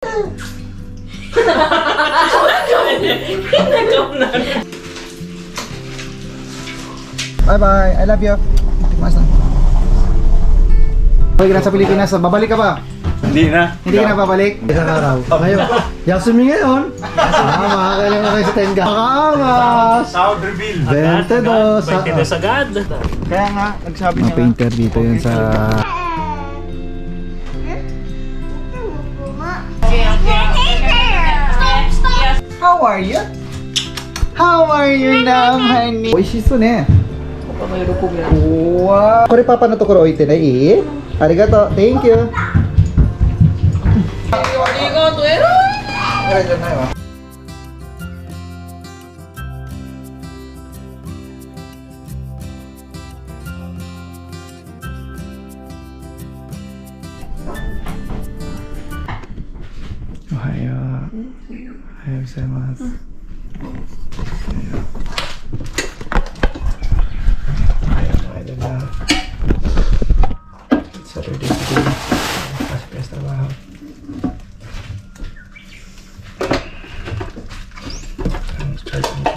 Bye bye, I love you. Mas na. Balik na sa Pilipinas, babalik ka ba? Hindi na. Hindi ka na babalik? Isang araw. Ngayon, Yasumi ngayon. Makakailang na kayo sa Tenga. Makaangas! Sound reveal. 22. 22 agad. Kaya nga, nagsabi Mga niya painter dito yun sa... How are you? How are you now, honey? Oishisu ne. Wow. Kore papa no tokoro oite ne ii? Arigato. Thank you. Arigato. Erai. Ohayo. Ohayo gozaimasu. Saturday today. Pas trabaho. Vamos a trabajar.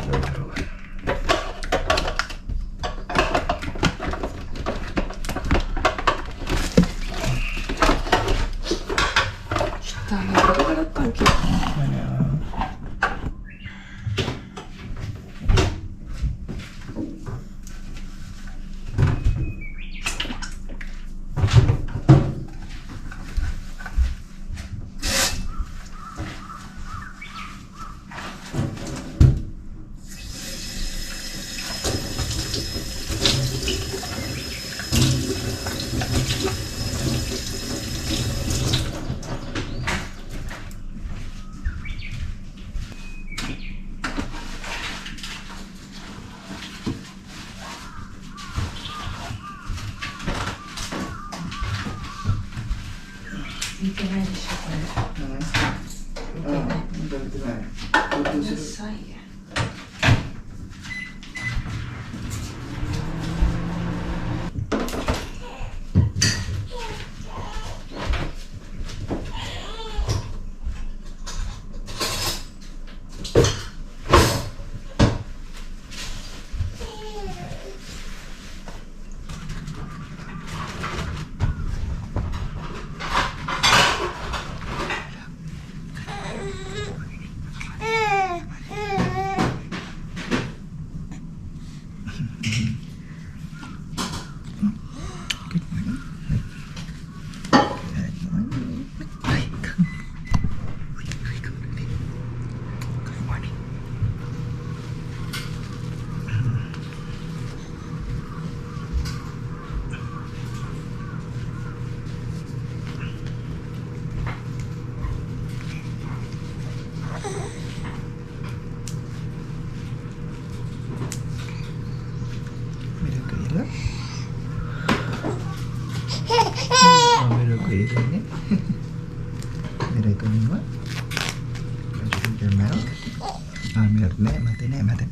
Milk ne, mate ne, mate.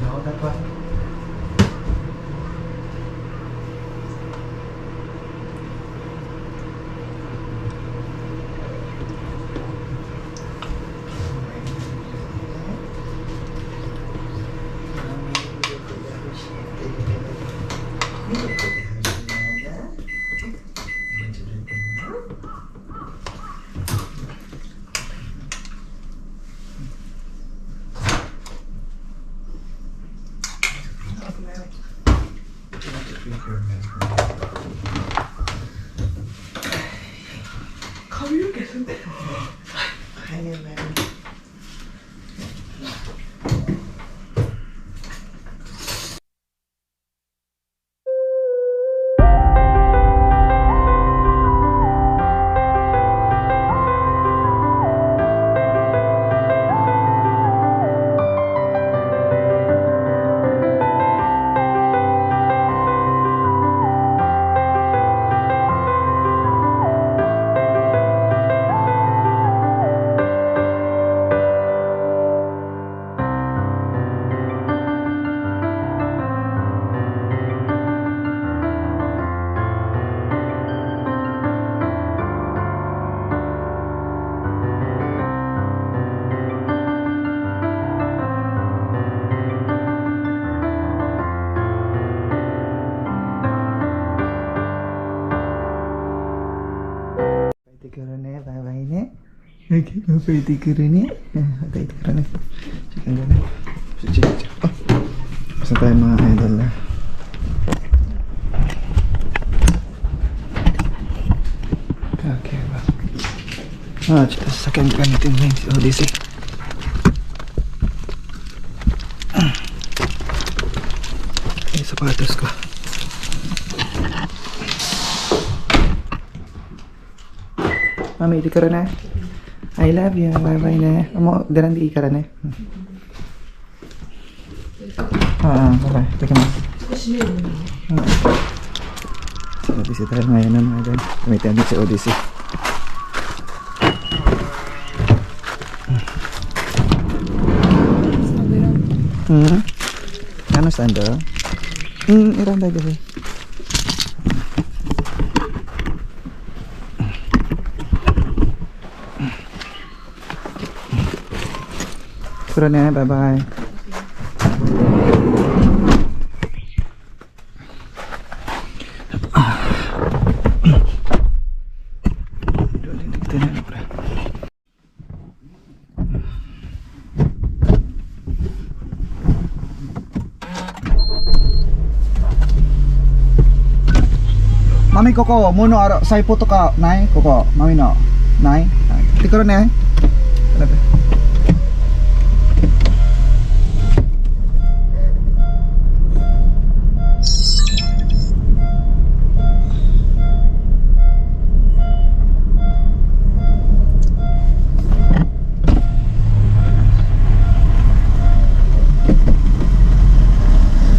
No, that one. Okay, pretty rin eh. Patay ka rin eh. Check ang gano'n. Check. Oh. Basta tayo mga idol na. Okay ba? Tsaka sasakyan gamitin mo yung Odyssey. Yung sapatos ko. Mami, di ka rin eh. I love you. Bye-bye na. Amo, daran di ka rin eh. Bye-bye. Teka mo. Sa Odyssey tayo ngayon na mga gan. Gamitin natin sa Odyssey. Ano stand doon? Iran tayo kasi. Puro na, bye-bye. Mami koko, muno aro, say puto ka, nai, koko, mami no, nai, tikro na eh.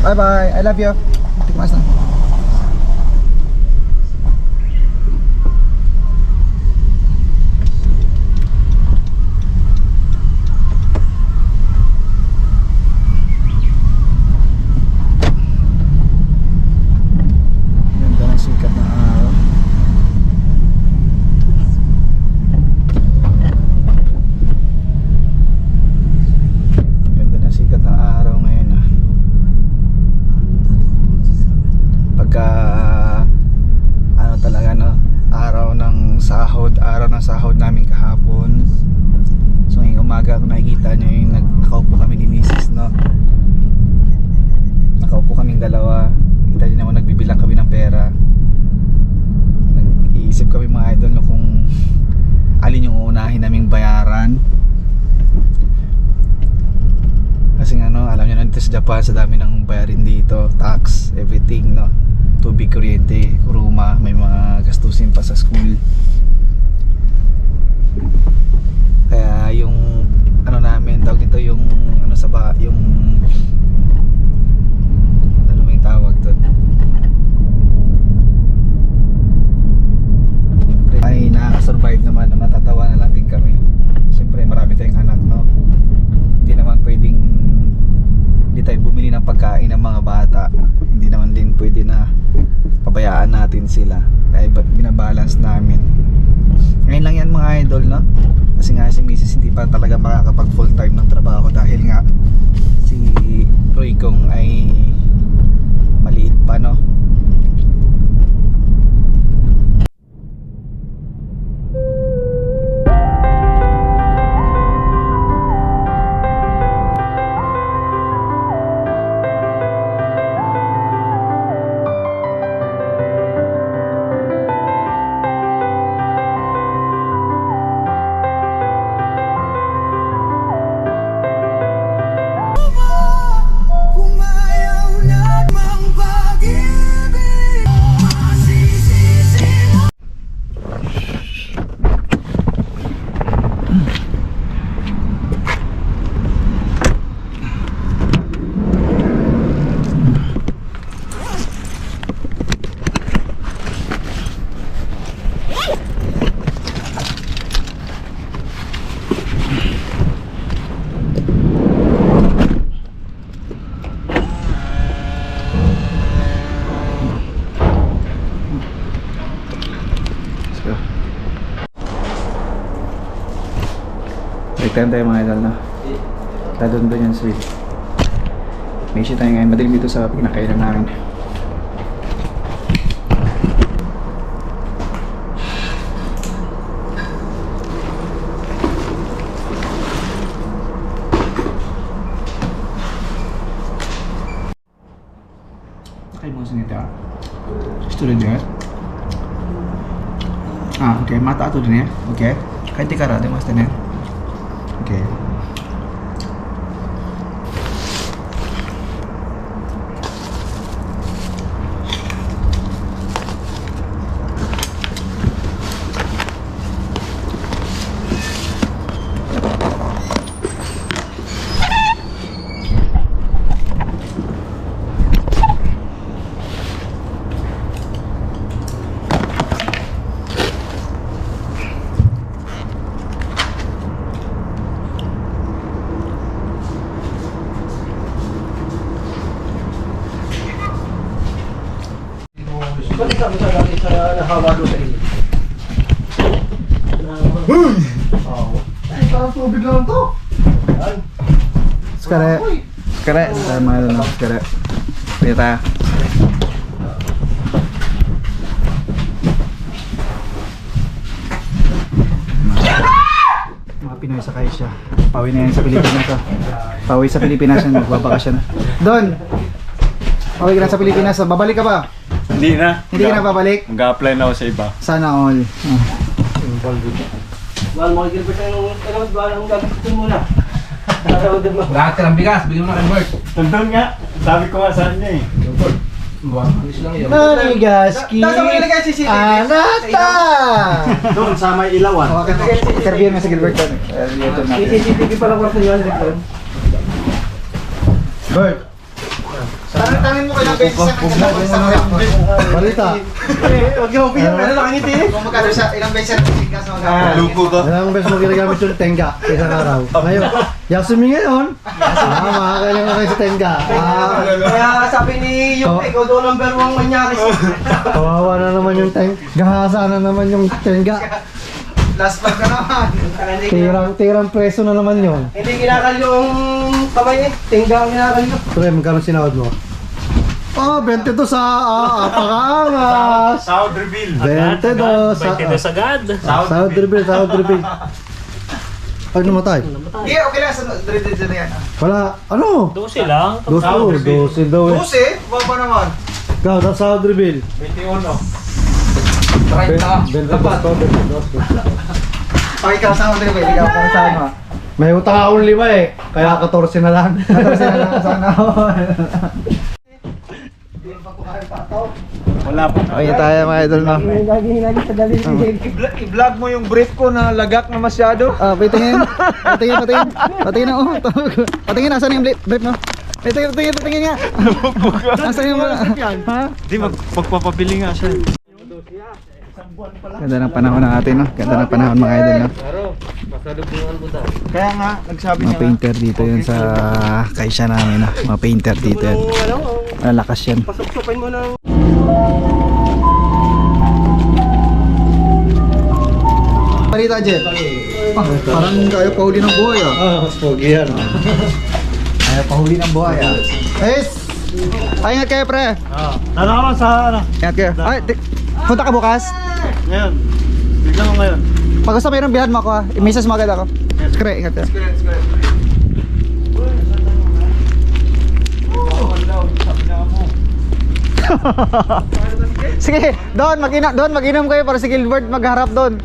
Bye bye, I love you. Tikmas na. Sahod namin kahapon. So ngayong umaga kung nakikita nyo yung nakaupo kami ni Mrs. no, nakaupo kaming dalawa. Kita nyo naman nagbibilang kami ng pera. Nag-iisip kami mga idol no, kung alin yung uunahin naming bayaran. Kasi nga no, alam nyo na dito sa Japan, sa dami ng bayarin dito, tax, everything no, tubig, kuryente, kuruma, may mga gastusin pa sa school. Kaya yung ano namin, tawag nito yung ano sa ba, yung ano ba yung tawag doon? Siyempre ay nakaka-survive naman, na matatawa na lang din kami. Siyempre marami tayong anak no. Hindi naman pwedeng hindi tayo bumili ng pagkain ng mga bata. Hindi naman din pwede na pabayaan natin sila. Kaya binabalance namin. Ngayon lang yan mga idol no. Kasi nga si Mrs. hindi pa talaga makakapag full time ng trabaho dahil nga si Roy kong ay maliit pa no. Balik tayo mga idol na. Doon yan sweet. May issue tayo ngayon. Madilim dito sa pinakailan namin. Sakay mo sinita. Student ya. Oke, mata tuh din ya. Oke. Kahit di karate mas din ya. Oke. Balik kami sa dati sa nahawa doon sa inyo. Oo. Ay, parang tubig lang to. Ayan. Sekare. Sekare. Saya mau dulu. Sekare. Kita. Mga Pinoy sakay siya. Pauwi na yan sa Pilipinas. Pauwi sa Pilipinas yan. Magbabakasyon na. Don! Pauwi ka na sa Pilipinas. Babalik ka ba? Hindi na. Hindi ka na babalik? Mag-apply na ako sa iba. Sana all. Mahal mo kagil pa siya nung ang gagawin muna. Lahat ka ng bigas, bigyan mo na kay Bert. Nandun nga. Sabi ko nga sa kanya eh. Alis lang yun. Nanigaski Anata! Doon sa may ilawan. Interview mo si Gilbert doon. CCTV pala ko sa inyo. Bert! Tangan mo kailang beses sa Balita. Huwag yung opinion. Meron nakangiti eh. Kung magkano siya, ilang beses sa pagsikas sa mga Lupo ka. Ilang beses mo ginagamit yung tenga isang araw. Ngayon, Yasumi ngayon. Makakailang ka kayo sa tenga. Kaya sabi ni Yung, ikaw daw number 1 manyaris. Kawawa na naman yung tenga. Gahasa na naman yung tenga. last vlog na naman. Tirang preso na naman yun. Hindi kinakal yung kamay eh. Tingga ang kinakal nyo. Pre, magkano sinawad mo? Oh, 22 sa apakaangas. Sound reveal. 22 sa... agad. Sahod reveal, sahod reveal. Ay, namatay. Hindi, okay lang. Dire-dire na yan. Wala, ano? 12 lang. 12 daw eh. 12? Baba naman. Ikaw, sa sahod reveal. 21 oh. 22 Pakikaw sa mga dire, ikaw para sa ano. May utang akong 5 eh. Kaya 14 na lang. 14 na lang sana. Wala pa. Okay tayo mga idol na. Gagi sa dalili. I-vlog mo yung brief ko na lagak na masyado. Ah, patingin. Patingin. Patingin na oh. Patingin nasaan yung brief no? Patingin nga. Nasaan yung ha? Di magpapabili nga siya. Ganda ng panahon natin no. Ganda ng panahon mga idol no. Kaya nga, nagsabi Mga niya nga. painter dito yun sa kaisya namin no. Mga painter dito yan. Malakas yan. Pasok-sokay mo ng... Balita Jeff. Parang ayaw pahuli ng buhay ah. Mas pogi yan. Ayaw pahuli ng buhay ah. Yes! Ay, ingat kayo pre. Ano ka man sa ano? Ingat kayo. Ay, punta ka bukas. Ngayon. Bigla mo ngayon. Pag gusto mayroong bihan mo ako ah. I-message mo agad ako. Skre, ingat kayo. Sige, doon mag-inom kayo para si Gilbert magharap doon.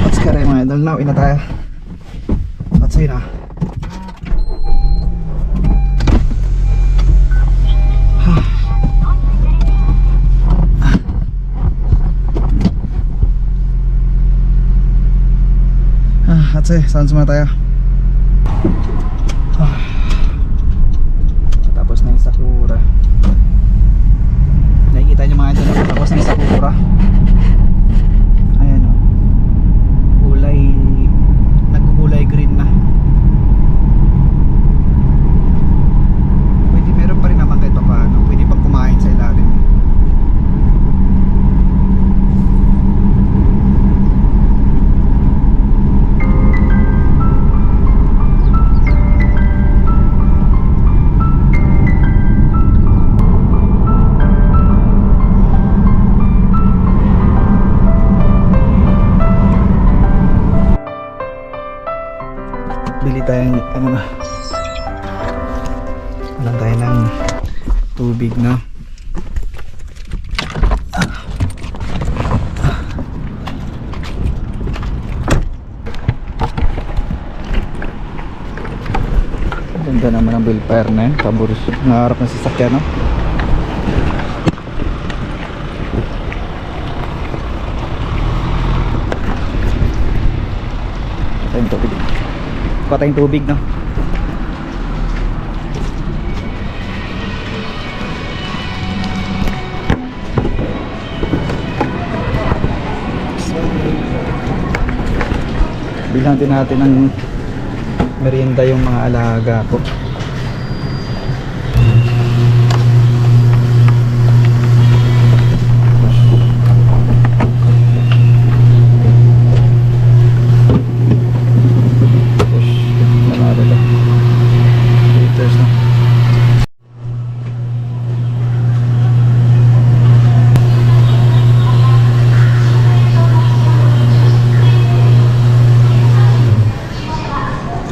What's kare mga idol, now ina tayo. What's yun ah. Atse, saan semua tayo? Tapos na yung Sakura. Nakikita nyo mga idol, tapos na yung Sakura. Ayan o. Kulay, nagkukulay green na. Pwede meron pa rin naman kahit pa paano. Pwede pang kumain sa ilalim. tayo walang tayo ng tubig, no? Ganda naman ang wheelfire na yun, paboris nangarap ng sasakyan, no? Tayong tubig. Kuha tayong tubig, no? Bilhan din natin ng merienda yung mga alaga ko.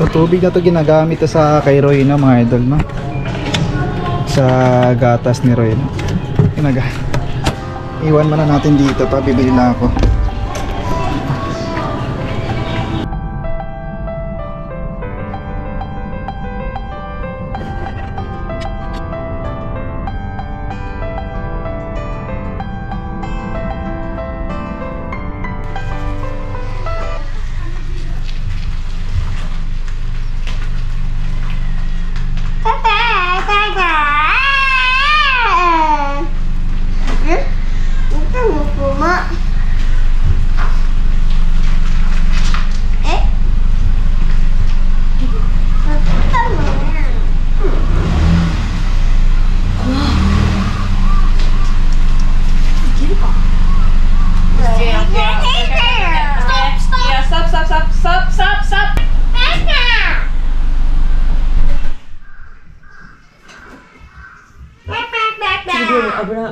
Tubig na to ginagamit to sa kay Roy, no, mga idol, no? Sa gatas ni Roy, no? Iwan muna natin dito, pabibili na ako.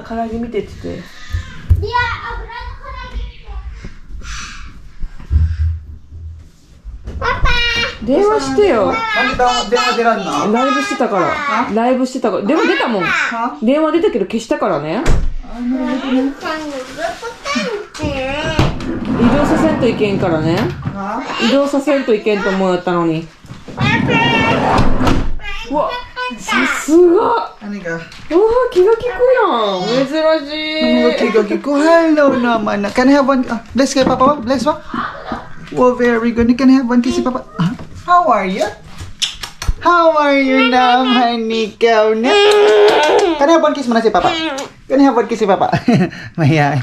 唐揚げ見てって言って。電話してよ。 電話出らんの？ライブしてたから。ライブしてたから。電話出たもん。電話出たけど消したからね。移動させんといけんからね。移動させんといけんと思ったのに。うわ、さすが。Ano ka? 気が利くやん。珍しい。 Kiko, hello naman. Can I have one? Bless kay Papa? Bless ba? Oh, very good. Can I have one kiss si Papa? How are you? How are you naman ikaw na? Can I have one kiss muna si Papa? Can I have one kiss si Papa? Mahihain.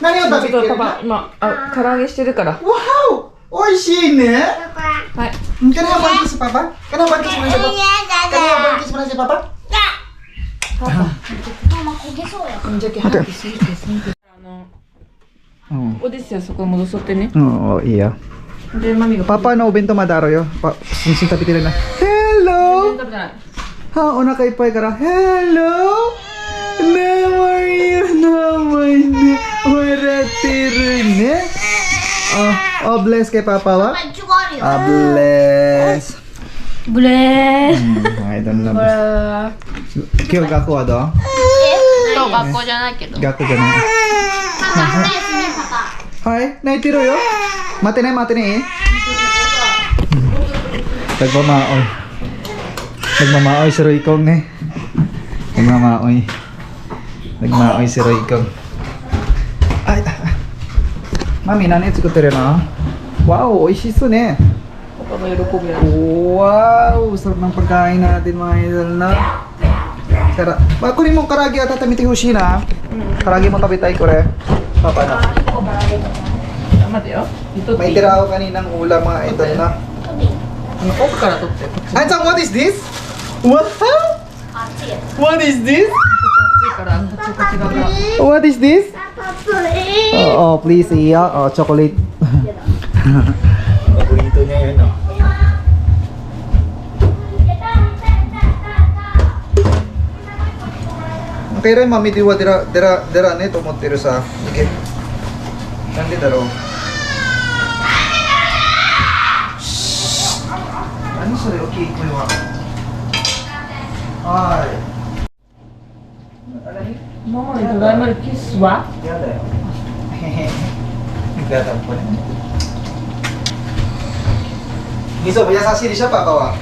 Nani yung ちょっ tapit と ka? パパ、今、唐揚げしてるから。 Wow! Oishi ne? はい。 Can I have one kiss si Papa? Can I have one kiss muna si Papa? Can I have one kiss muna si Papa? じゃけ早くすぎてすぎて。オデッセイはそこ戻そってね。 Oo, iya. で、マミが。 Papa, no bento madaro yo. Sinsin tapi tira na. Hello! 食べてない。 Ha, una kay Pai kara. Hello! Naman yun naman ne. Wala tira ne. Oh, bless kay Papa wa? Bless. Bless. I don't know. Kyo gaku wa do? そう、学校じゃないけど。 Gaku ga na. Hi, naitiro yo. Mate na eh. Nagmamaoy. Nagmamaoy si Roy Kong eh. Nagmamaoy. Nagmamaoy si Roy Kong. Ay, Mami, nanay tsukutte na. Wow, oishisu ne. パパが喜ぶやつ。 Wow, sarap ng pagkain natin mga idol na. Kara, kunin mo karagi at tatamiti hushi na. Karagi mo tabitay ko re. Papa na. 待てよ。糸 May tira ako kaninang ulam mga idol na. 奥から取って。こっち Ansang, what is this? What? What is this? 暑いから、こっち側から。 What is this? Oh, please, iya. Oh, chocolate. Paborito niya yun, no? Okay rin, mami, diwa dira ne, tumot tiro sa. Okay. Nandi daro. それ大きいこれは。はい。ママにただいまのキスはやだよ。Gata po na. Giso, mayasashi di siya pa kawa.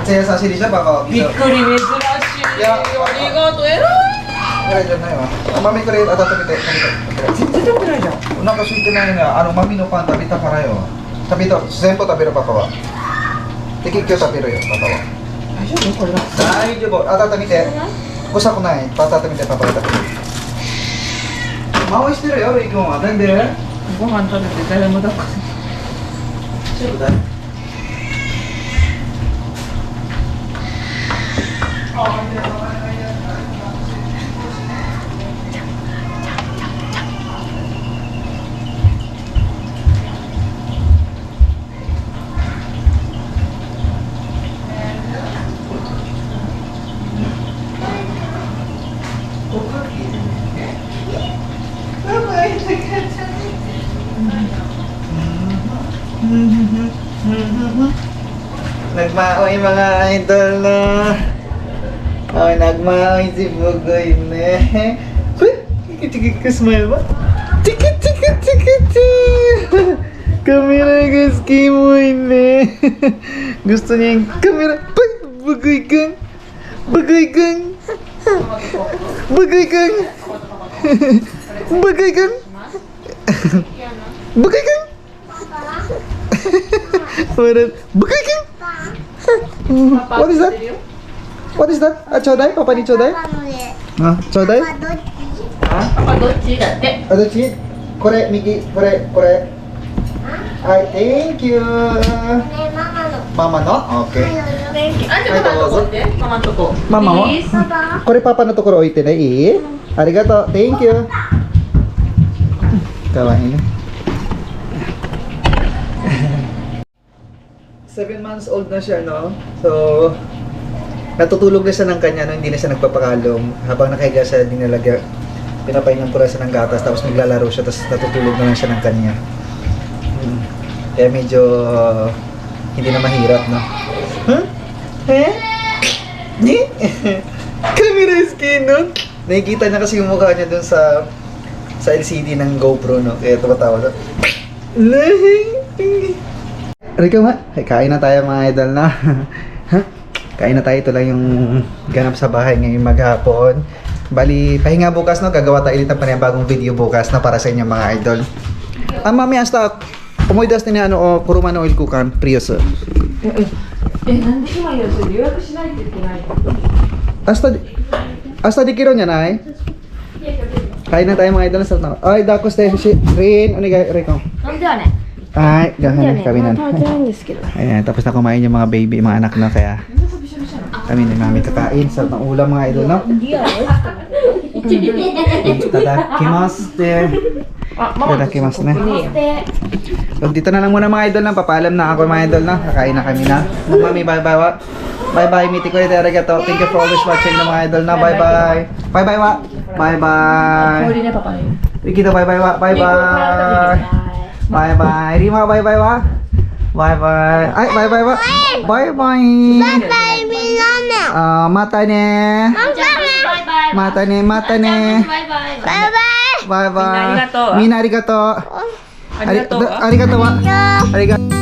Mayasashi di siya pa kawa. びっくり珍しい。いやありがとう。偉い。 Ay, dyan na yun. Mami ko rin, tabi-tabi. 全然食べないじゃん。 Nakasweet na yun nga. Mami no pan, tabi-ta para yun. Tabi-to, sempo tabi ro pa kawa. Tikikyo tabi ro yun, patawa. 大丈夫これは。大丈夫。tabi-te. Kusa ko na eh. Tabi-te, papakita ko. Mawis nila yun, ikaw nga. Dande. ご飯食べて誰も抱っこせ。 Sure ba? Nagmaoy mga idol na. Ay, nagmaoy si Bugoy na. Tikit-tikit-smile ba? Tikit-tikit-tikit! Kamera guys, kimoy na. Gusto niya yung kamera. Bugoy kang! Bugoy kang! Bugoy kang! Bugoy kang! Bugoy kang! Parang, Bugoy kang! What is that? What is that? Chodai? Papa ni Chodai? Chodai? パパどっちだって。 Adochi? Kore, Miki. Kore. Hi, thank you. Mama no? Okay. あんたママのとこってママのとこ。 Mama mo? Kore papa no tokoro oite na i. Arigato. Thank you. Kawain. 7 months old na siya, no? So, natutulog na siya ng kanya, no? Hindi na siya nagpapakalong. Habang nakahiga siya, dinalaga, pinapahingan pura siya ng gatas, tapos naglalaro siya, tapos natutulog na lang siya ng kanya. Kaya medyo hindi na mahirap, no? Huh? Eh? Ni? Camera skin, no? Nakikita niya kasi yung mukha niya dun sa LCD ng GoPro, no? Kaya tumatawa siya. Rika ma, kain na tayo mga idol na. Kain na tayo, ito lang yung ganap sa bahay ngayong maghapon. Bali, pahinga bukas, no? Gagawa tayo ulit ng panibagong video bukas na para sa inyo mga idol. Mami, hasta umuidas na ano, o kuruma no oil kukan, Prius. なんで今やそれ予約しないといけない。 Hasta di kiro niya na eh. Kain na tayo mga idol na. Ay, dako stay si Rin, onigay, Riko. なんではね。 Ay, gahan kami na. 食べてないんですけど。 Ayan, tapos na kumain yung mga baby, mga anak na kaya kami ni mami kakain. Sarap ng ulam mga idol, no? Tadakimasu. Tadakimasu na. So, dito na lang muna mga idol na. Papaalam na ako mga idol na. Kakain na kami na. Mami, bye-bye wa. Bye-bye, miti ko ito. Arigato. Thank you for always watching na mga idol na. Bye-bye. Bye-bye wa. Bye-bye. 氷ねパパね。 Rikito, bye-bye wa. Bye-bye. Bye-bye. Rima, bye-bye wa. Bye-bye. Ay, bye-bye wa. Bye-bye. Byeみんなね。 Mata ne. バイバイ。 Mata ne, mata ne. バイバイ。バイバイ。 Bye-bye. Mina, arigato. Mina, arigato. ありがとう。 Arigato wa. Arigato.